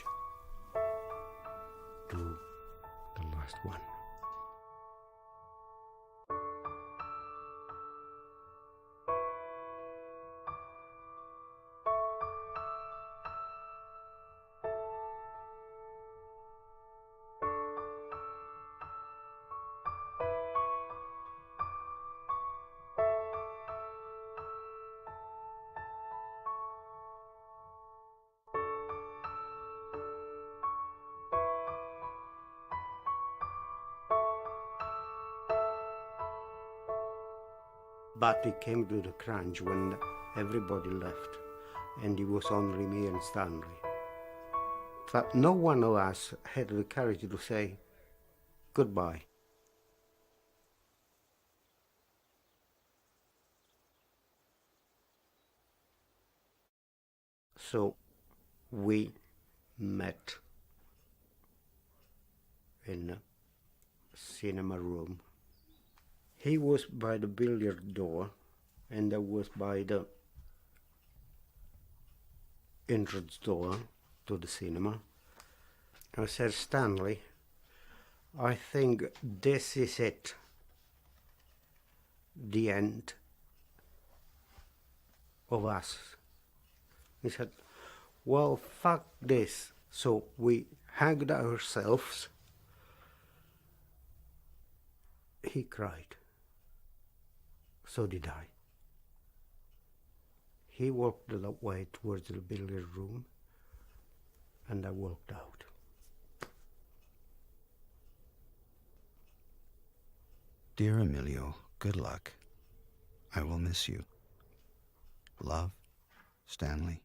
B: to the last one. But it came to the crunch when everybody left, and it was only me and Stanley. But no one of us had the courage to say goodbye. So we met in a cinema room. He was by the billiard door, and I was by the entrance door to the cinema. I said, Stanley, I think this is it. The end of us. He said, well, fuck this. So we hugged ourselves. He cried. So did I. He walked away towards the billiard room, and I walked out.
C: Dear Emilio, good luck. I will miss you. Love, Stanley.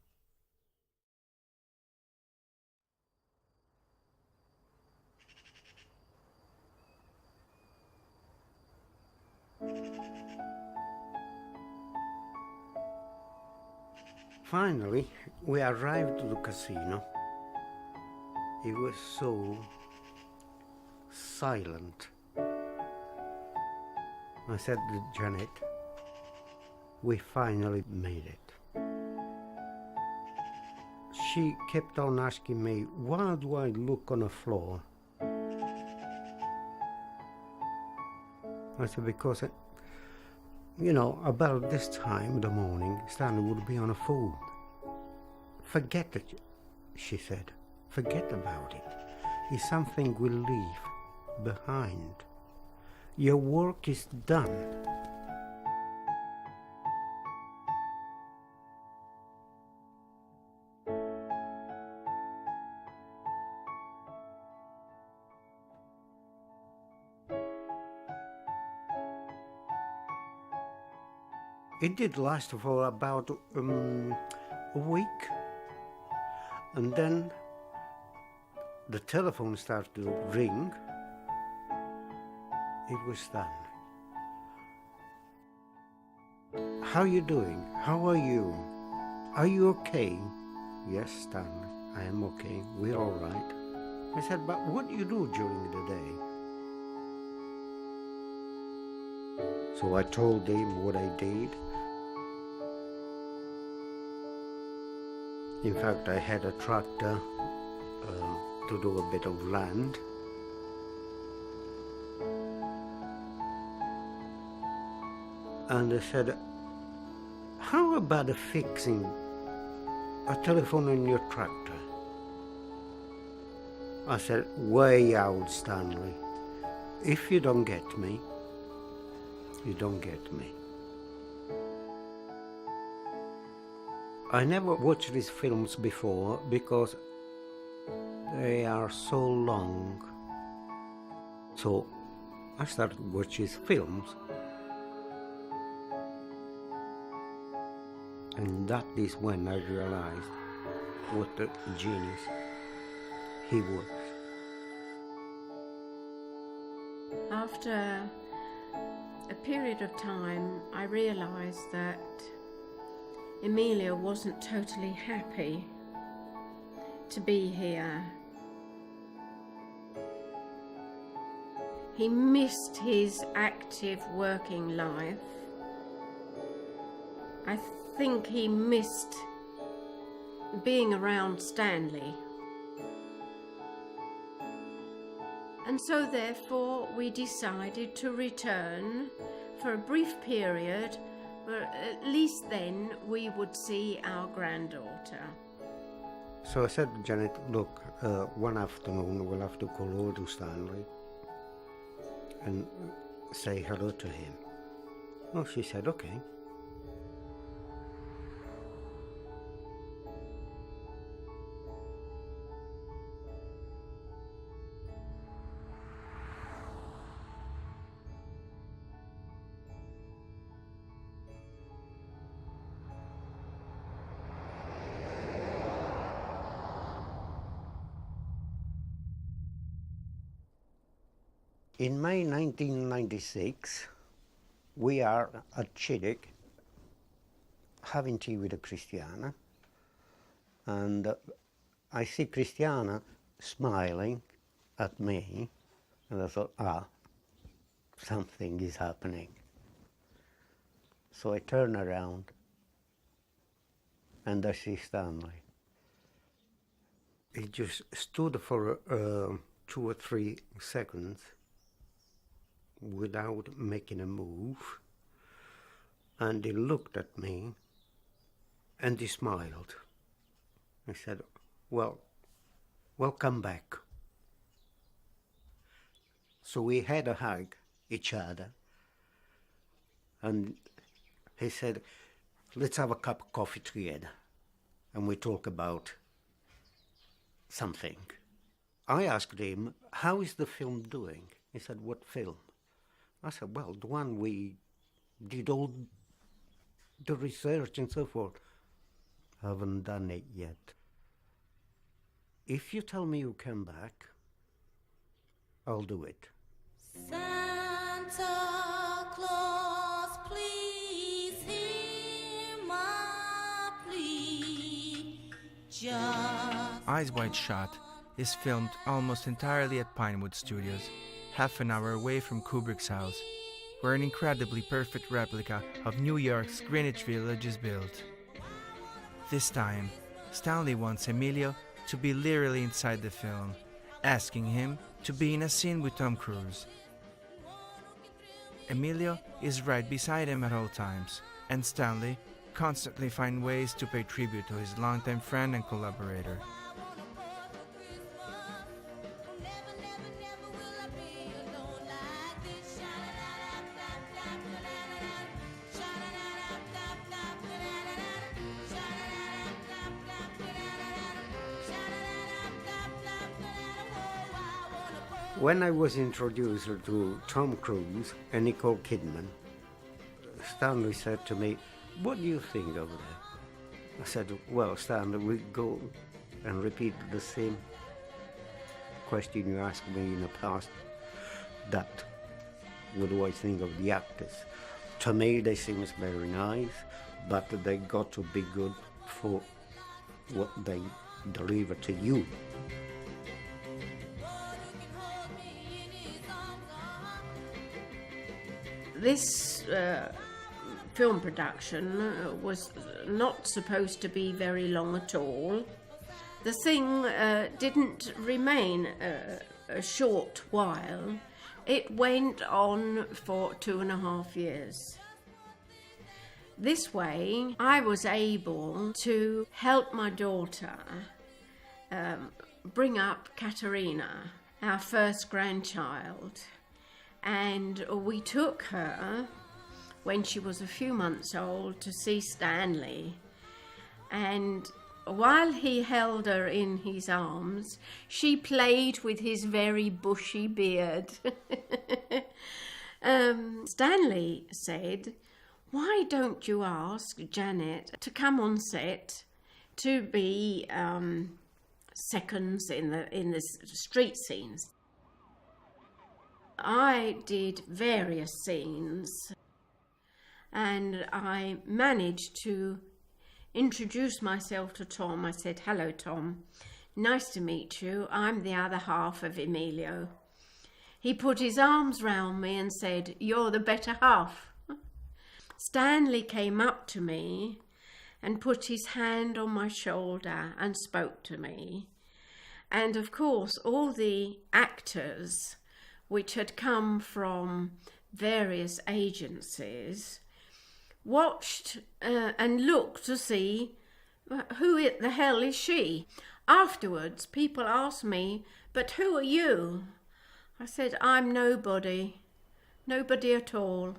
B: Finally, we arrived to the casino. It was so silent. I said to Janet, we finally made it. She kept on asking me, why do I look on the floor? I said, because, about this time of the morning, Stanley would be on a phone. Forget it, she said. Forget about it. It's something we'll leave behind. Your work is done. It did last for about a week, and then the telephone started to ring. It was Stanley. How are you doing? How are you? Are you okay? Yes, Stanley, I am okay. We're all right. I said, but what do you do during the day? So I told him what I did. In fact, I had a tractor to do a bit of land. And I said, how about fixing a telephone in your tractor? I said, way out, Stanley. If you don't get me, you don't get me. I never watched these films before because they are so long. So I started watching films. And that is when I realized what a genius he was.
D: After a period of time, I realized that Emilio wasn't totally happy to be here. He missed his active working life. I think he missed being around Stanley. And so therefore we decided to return for a brief period, but at least then we would see our granddaughter.
B: So I said to Janet, look, one afternoon we'll have to call over to Stanley and say hello to him. Oh, she said, okay. In May 1996, we are at Chiddick having tea with Christiana, and I see Christiana smiling at me, and I thought, something is happening. So I turn around and I see Stanley. He just stood for 2 or 3 seconds without making a move, and he looked at me and he smiled. He said, well, welcome back. So we had a hug each other, and he said, let's have a cup of coffee together and we talk about something. I asked him, how is the film doing? He said, what film? I said, well, the one we did all the research and so forth. Haven't done it yet. If you tell me you come back, I'll do it.
G: Santa Claus, please hear my plea. Just
A: Eyes Wide Shut is filmed almost entirely at Pinewood Studios, half an hour away from Kubrick's house, where an incredibly perfect replica of New York's Greenwich Village is built. This time, Stanley wants Emilio to be literally inside the film, asking him to be in a scene with Tom Cruise. Emilio is right beside him at all times, and Stanley constantly finds ways to pay tribute to his longtime friend and collaborator.
B: When I was introduced to Tom Cruise and Nicole Kidman, Stanley said to me, what do you think of that? I said, well, Stanley, we go and repeat the same question you asked me in the past. That, what do I think of the actors? To me, they seem very nice, but they got to be good for what they deliver to you.
D: This film production was not supposed to be very long at all. The thing didn't remain a short while. It went on for 2.5 years. This way, I was able to help my daughter bring up Katerina, our first grandchild. And we took her, when she was a few months old, to see Stanley. And while he held her in his arms, she played with his very bushy beard. Stanley said, why don't you ask Janet to come on set to be seconds in the street scenes? I did various scenes, and I managed to introduce myself to Tom. I said, hello, Tom. Nice to meet you. I'm the other half of Emilio. He put his arms round me and said, you're the better half. Stanley came up to me and put his hand on my shoulder and spoke to me. And of course, all the actors which had come from various agencies, watched and looked to see who the hell is she. Afterwards, people asked me, but who are you? I said, I'm nobody at all.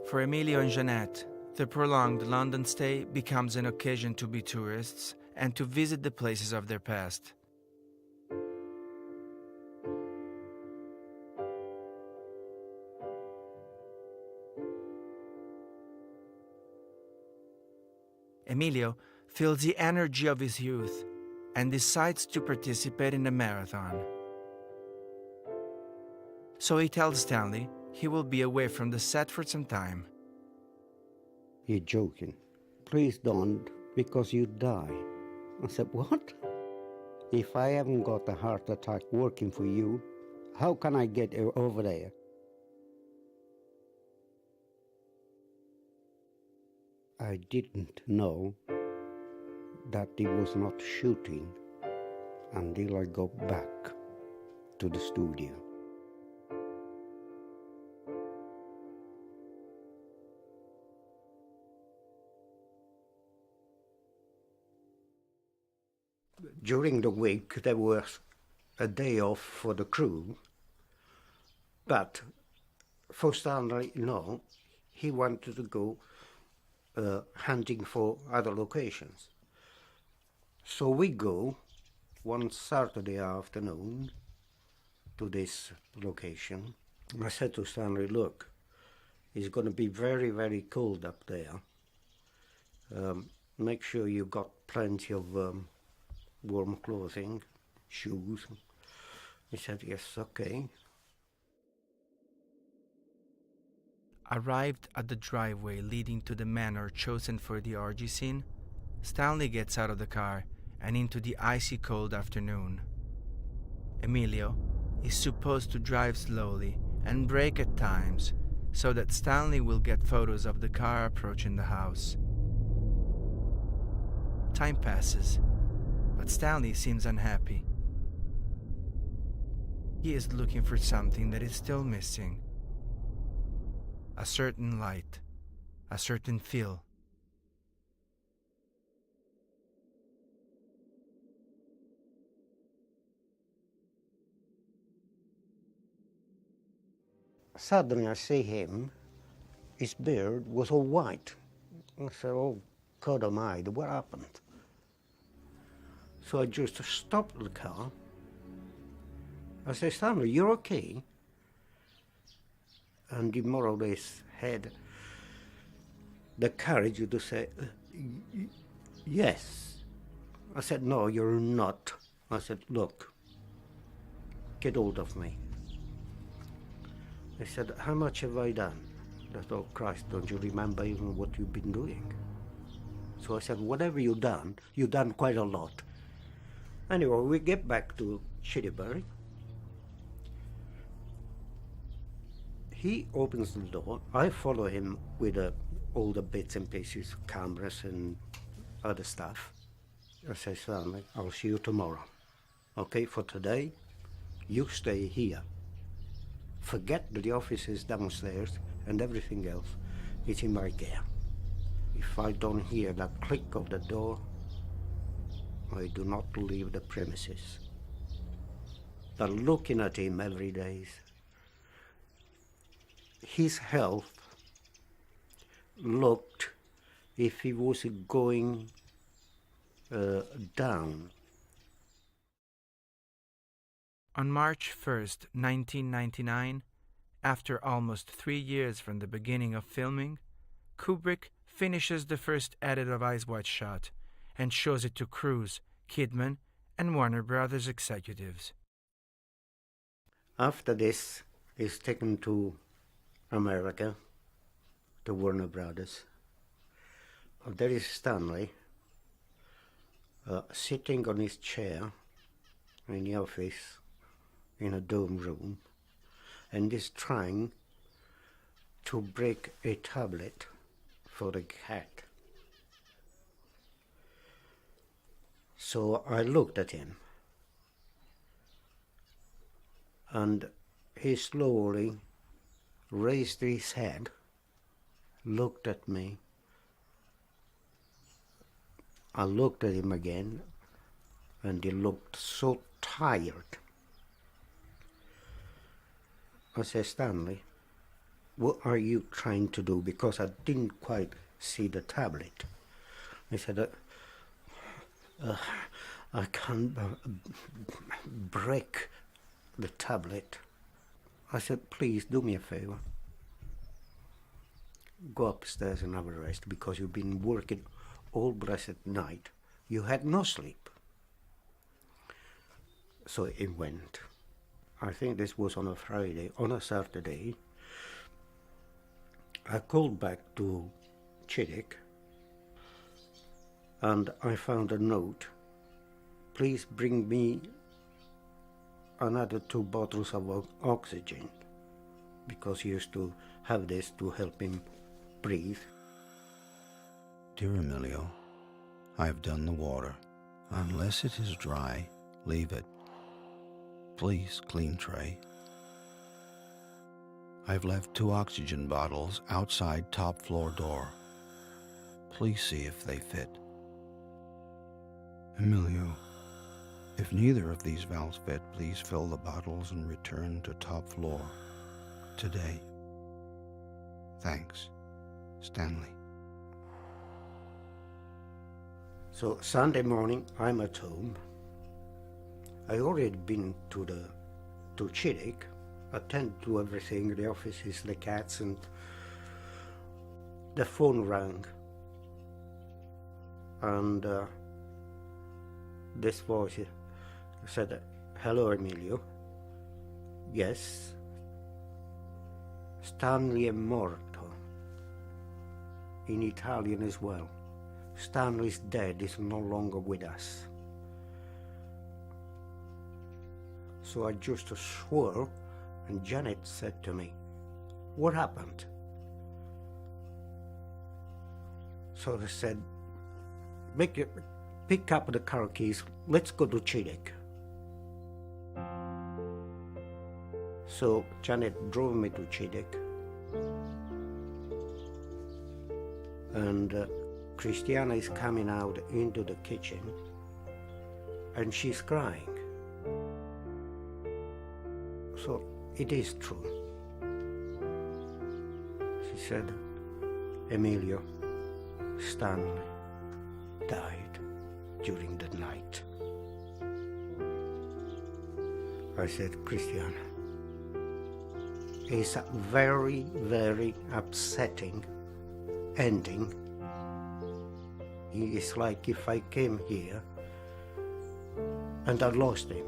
A: For Emilio and Jeanette, the prolonged London stay becomes an occasion to be tourists and to visit the places of their past. Emilio feels the energy of his youth and decides to participate in the marathon. So he tells Stanley he will be away from the set for some time.
B: You're joking. Please don't, because you die. I said, what? If I haven't got a heart attack working for you, how can I get over there? I didn't know that he was not shooting until I got back to the studio. During the week, there was a day off for the crew, but for Stanley, no, he wanted to go hunting for other locations. So we go one Saturday afternoon to this location. I said to Stanley, look, it's going to be very, very cold up there. Make sure you got plenty of warm clothing, shoes. He said, yes, okay.
A: Arrived at the driveway leading to the manor chosen for the orgy scene, Stanley gets out of the car and into the icy cold afternoon. Emilio is supposed to drive slowly and brake at times so that Stanley will get photos of the car approaching the house. Time passes, but Stanley seems unhappy. He is looking for something that is still missing. A certain light, a certain feel.
B: Suddenly I see him, his beard was all white. I said, oh, God almighty, what happened? So I just stopped the car. I said, Stanley, you're okay? And he more or less had the courage to say, yes. I said, no, you're not. I said, look, get hold of me. He said, how much have I done? I thought, oh, Christ, don't you remember even what you've been doing? So I said, whatever you've done quite a lot. Anyway, we get back to Chittybury. He opens the door. I follow him with all the bits and pieces, cameras and other stuff. I say, Stanley, I'll see you tomorrow. Okay, for today, you stay here. Forget that the office is downstairs and everything else is in my care. If I don't hear that click of the door, I do not leave the premises. But looking at him every day, his health looked if he was going down.
A: On March 1st, 1999, after almost 3 years from the beginning of filming, Kubrick finishes the first edit of Eyes Wide Shut and shows it to Cruise, Kidman, and Warner Brothers executives.
B: After this, he's taken to America, to Warner Brothers. There is Stanley sitting on his chair in the office in a dome room, and is trying to break a tablet for the cat. So I looked at him, and he slowly raised his head, looked at me. I looked at him again, and he looked so tired. I said, Stanley, what are you trying to do? Because I didn't quite see the tablet. He said, I can't break the tablet. I said, please do me a favor. Go upstairs and have a rest, because you've been working all blessed night, you had no sleep. So he went. I think this was on a Friday. On a Saturday, I called back to Chittick and I found a note. Please bring me another 2 bottles of oxygen, because he used to have this to help him breathe.
C: Dear Emilio, I have done the water. Unless it is dry, leave it. Please clean tray. I've left 2 oxygen bottles outside top floor door. Please see if they fit. Emilio, if neither of these valves fit, please fill the bottles and return to top floor today. Thanks, Stanley.
B: So Sunday morning, I'm at home. I already been to Chittick, attend to everything, the offices, the cats, and the phone rang. And this voice said, "Hello, Emilio." "Yes." "Stanley è morto." In Italian as well. "Stanley's dead, is no longer with us." So I just swore, and Janet said to me, "What happened?" So I said, pick up the car keys, let's go to Chittick. So Janet drove me to Chittick, and Christiana is coming out into the kitchen, and she's crying. So it is true. She said, "Emilio, Stanley died during the night." I said, "Christiana, it's a very, very upsetting ending. It's like if I came here and I lost him."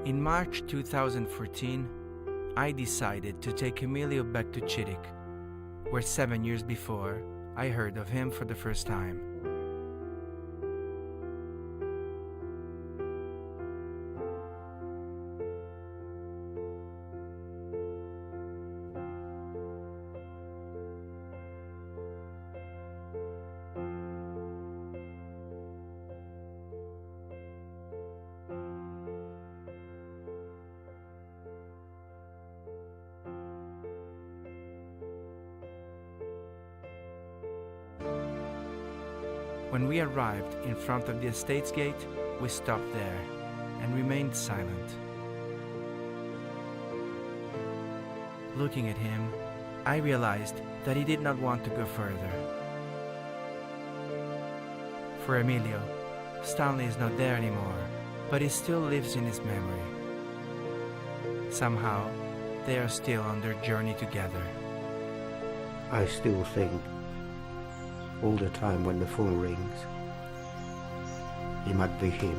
A: In March 2014, I decided to take Emilio back to Chittick, where 7 years before I heard of him for the first time. When we arrived in front of the estate's gate, we stopped there and remained silent. Looking at him, I realized that he did not want to go further. For Emilio, Stanley is not there anymore, but he still lives in his memory. Somehow, they are still on their journey together.
B: I still think all the time when the phone rings, it might be him.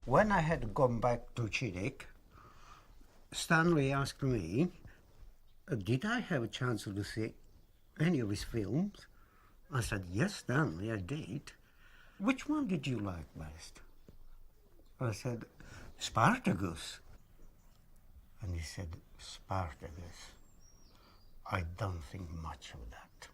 B: When I had gone back to Chile, Stanley asked me, did I have a chance to see any of his films? I said, yes, Stanley, I did. Which one did you like best? I said, Spartacus. And he said, Spartacus, I don't think much of that.